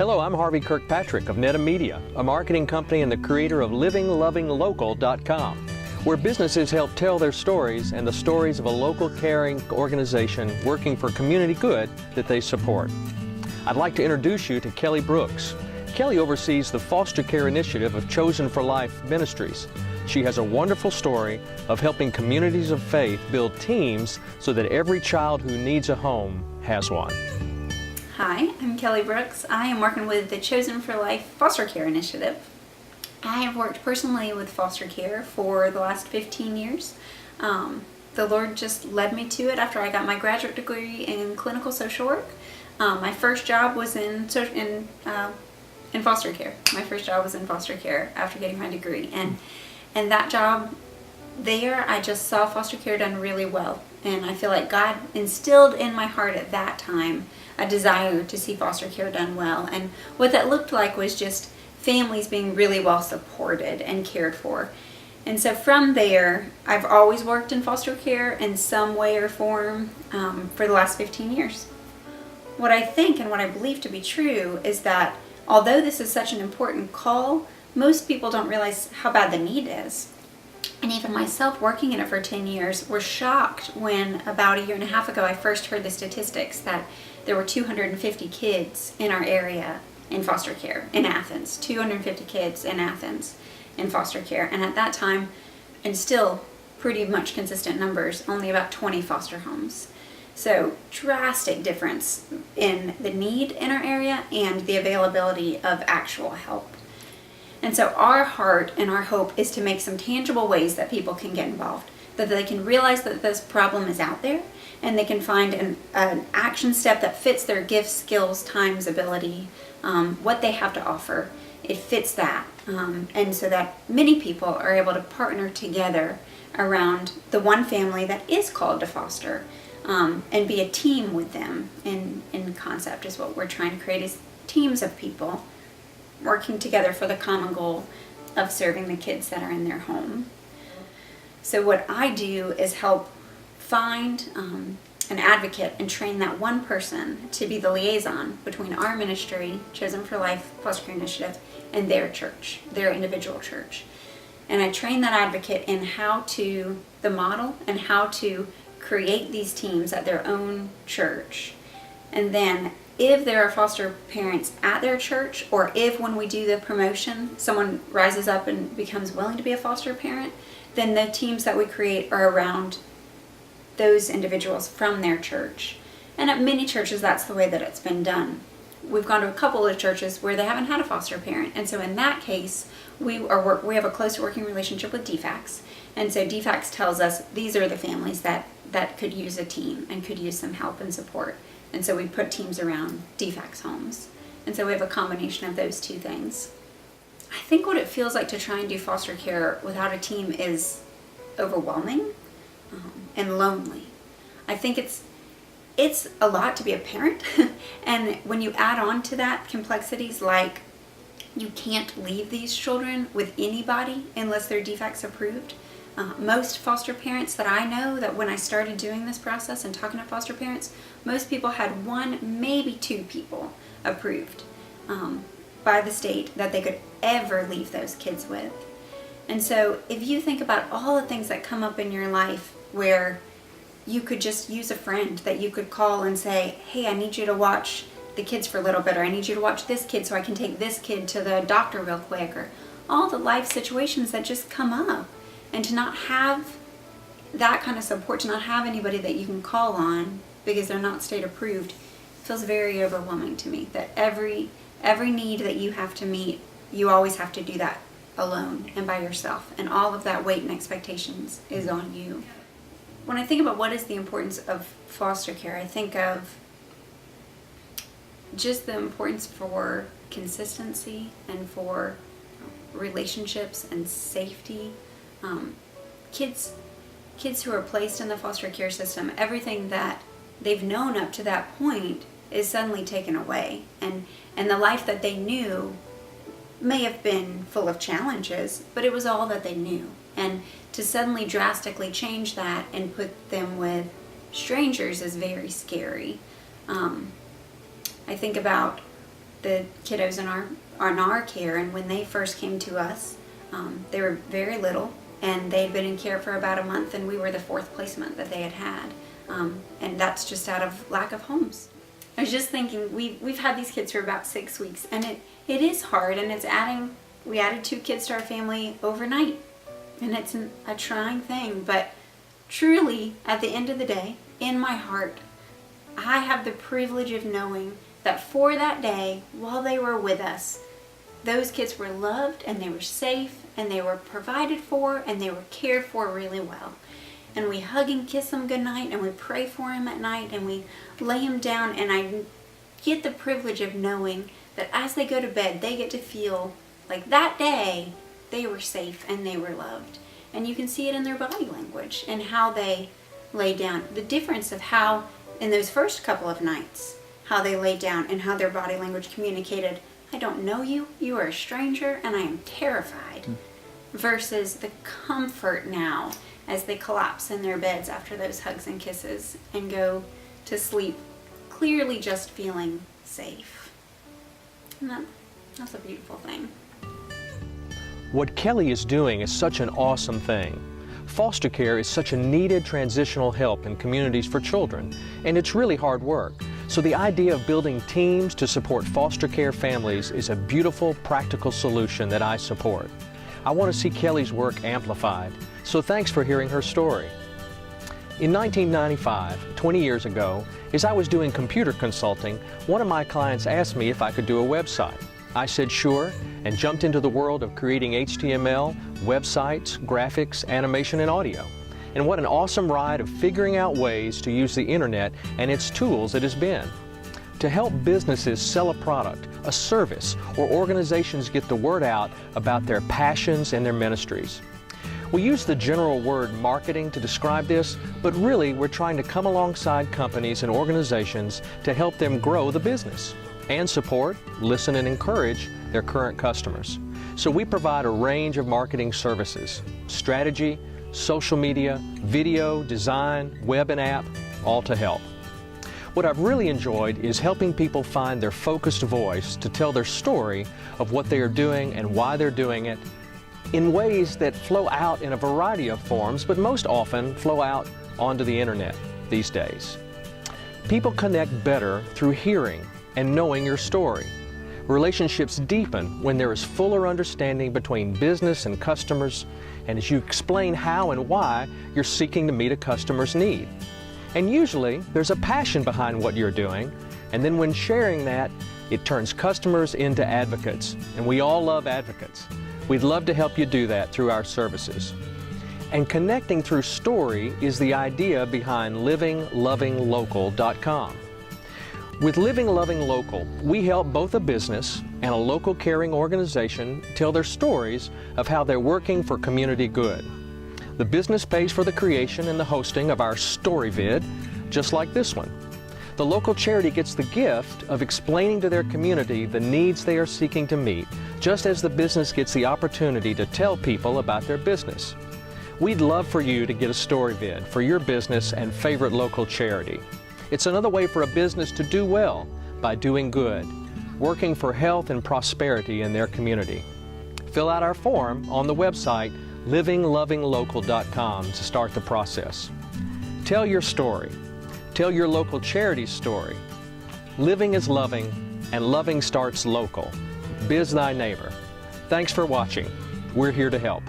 Hello, I'm Harvey Kirkpatrick of Netamedia, a marketing company and the creator of livinglovinglocal.com, where businesses help tell their stories and the stories of a local caring organization working for community good that they support. I'd like to introduce you to Kelly Brooks. Kelly oversees the foster care initiative of Chosen for Life Ministries. She has a wonderful story of helping communities of faith build teams so that every child who needs a home has one. Hi, I'm Kelly Brooks. I am working with the Chosen for Life Foster Care Initiative. I have worked personally with foster care for the last 15 years. The Lord just led me to it after I got my graduate degree in clinical social work. My first job was in foster care. My first job was in foster care after getting my degree. And that job there, I just saw foster care done really well. And I feel like God instilled in my heart at that time a desire to see foster care done well. And what that looked like was just families being really well supported and cared for. And so from there, I've always worked in foster care in some way or form for the last 15 years. What I think and what I believe to be true is that although this is such an important call, most people don't realize how bad the need is. And even myself, working in it for 10 years, was shocked when about a year and a half ago I first heard the statistics that there were 250 kids in our area in foster care in Athens. 250 kids in Athens in foster care. And at that time, and still pretty much consistent numbers, only about 20 foster homes. So drastic difference in the need in our area and the availability of actual help. And so our heart and our hope is to make some tangible ways that people can get involved, that they can realize that this problem is out there, and they can find an action step that fits their gifts, skills, times, ability, what they have to offer. It fits that. And so that many people are able to partner together around the one family that is called to foster, and be a team with them in concept is what we're trying to create, is teams of people working together for the common goal of serving the kids that are in their home. So what I do is help find an advocate and train that one person to be the liaison between our ministry, Chosen for Life Foster Care Initiative, and their church, their individual church. And I train that advocate in the model and how to create these teams at their own church. And then if there are foster parents at their church, or if when we do the promotion, someone rises up and becomes willing to be a foster parent, then the teams that we create are around those individuals from their church. And at many churches, that's the way that it's been done. We've gone to a couple of churches where they haven't had a foster parent. And so in that case, we have a close working relationship with DFACS. And so DFACS tells us these are the families that could use a team and could use some help and support. And so we put teams around DFACS homes. And so we have a combination of those two things. I think what it feels like to try and do foster care without a team is overwhelming and lonely. I think it's a lot to be a parent. And when you add on to that complexities like you can't leave these children with anybody unless they're DFACS approved. Most foster parents that I know, that when I started doing this process and talking to foster parents, most people had one, maybe two people approved by the state that they could ever leave those kids with. And so if you think about all the things that come up in your life where you could just use a friend that you could call and say, hey, I need you to watch the kids for a little bit, or I need you to watch this kid so I can take this kid to the doctor real quick, or all the life situations that just come up. And to not have that kind of support, to not have anybody that you can call on because they're not state approved, feels very overwhelming to me. That every need that you have to meet, you always have to do that alone and by yourself. And all of that weight and expectations is on you. When I think about what is the importance of foster care, I think of just the importance for consistency and for relationships and safety. Kids who are placed in the foster care system, everything that they've known up to that point is suddenly taken away, and the life that they knew may have been full of challenges, but it was all that they knew. And to suddenly drastically change that and put them with strangers is very scary. I think about the kiddos in our care, and when they first came to us, they were very little, and they'd been in care for about a month, and we were the 4th placement that they had had, and that's just out of lack of homes. I was just thinking, we've had these kids for about 6 weeks, and it is hard, and we added 2 kids to our family overnight, and it's a trying thing, but truly, at the end of the day, in my heart, I have the privilege of knowing that for that day, while they were with us, those kids were loved, and they were safe, and they were provided for, and they were cared for really well. And we hug and kiss them goodnight, and we pray for them at night, and we lay them down, and I get the privilege of knowing that as they go to bed, they get to feel like that day they were safe and they were loved. And you can see it in their body language and how they lay down. The difference of how, in those first couple of nights, how they laid down and how their body language communicated, I don't know you, you are a stranger, and I am terrified, versus the comfort now as they collapse in their beds after those hugs and kisses and go to sleep clearly just feeling safe. And that's a beautiful thing. What Kelly is doing is such an awesome thing. Foster care is such a needed transitional help in communities for children, and it's really hard work. So the idea of building teams to support foster care families is a beautiful, practical solution that I support. I want to see Kelly's work amplified, so thanks for hearing her story. In 1995, 20 years ago, as I was doing computer consulting, one of my clients asked me if I could do a website. I said sure, and jumped into the world of creating HTML, websites, graphics, animation, and audio. And what an awesome ride of figuring out ways to use the internet and its tools it has been. To help businesses sell a product, a service, or organizations get the word out about their passions and their ministries. We use the general word marketing to describe this, but really we're trying to come alongside companies and organizations to help them grow the business and support, listen, and encourage their current customers. So we provide a range of marketing services: strategy, social media, video, design, web and app, all to help. What I've really enjoyed is helping people find their focused voice to tell their story of what they are doing and why they're doing it in ways that flow out in a variety of forms, but most often flow out onto the internet these days. People connect better through hearing and knowing your story. Relationships deepen when there is fuller understanding between business and customers, and as you explain how and why you're seeking to meet a customer's need. And usually there's a passion behind what you're doing, and then when sharing that, it turns customers into advocates, and we all love advocates. We'd love to help you do that through our services. And connecting through story is the idea behind livinglovinglocal.com. With Living Loving Local, we help both a business and a local caring organization tell their stories of how they're working for community good. The business pays for the creation and the hosting of our storyvid, just like this one. The local charity gets the gift of explaining to their community the needs they are seeking to meet, just as the business gets the opportunity to tell people about their business. We'd love for you to get a storyvid for your business and favorite local charity. It's another way for a business to do well by doing good, working for health and prosperity in their community. Fill out our form on the website livinglovinglocal.com to start the process. Tell your story. Tell your local charity's story. Living is loving, and loving starts local. Biz thy neighbor. Thanks for watching. We're here to help.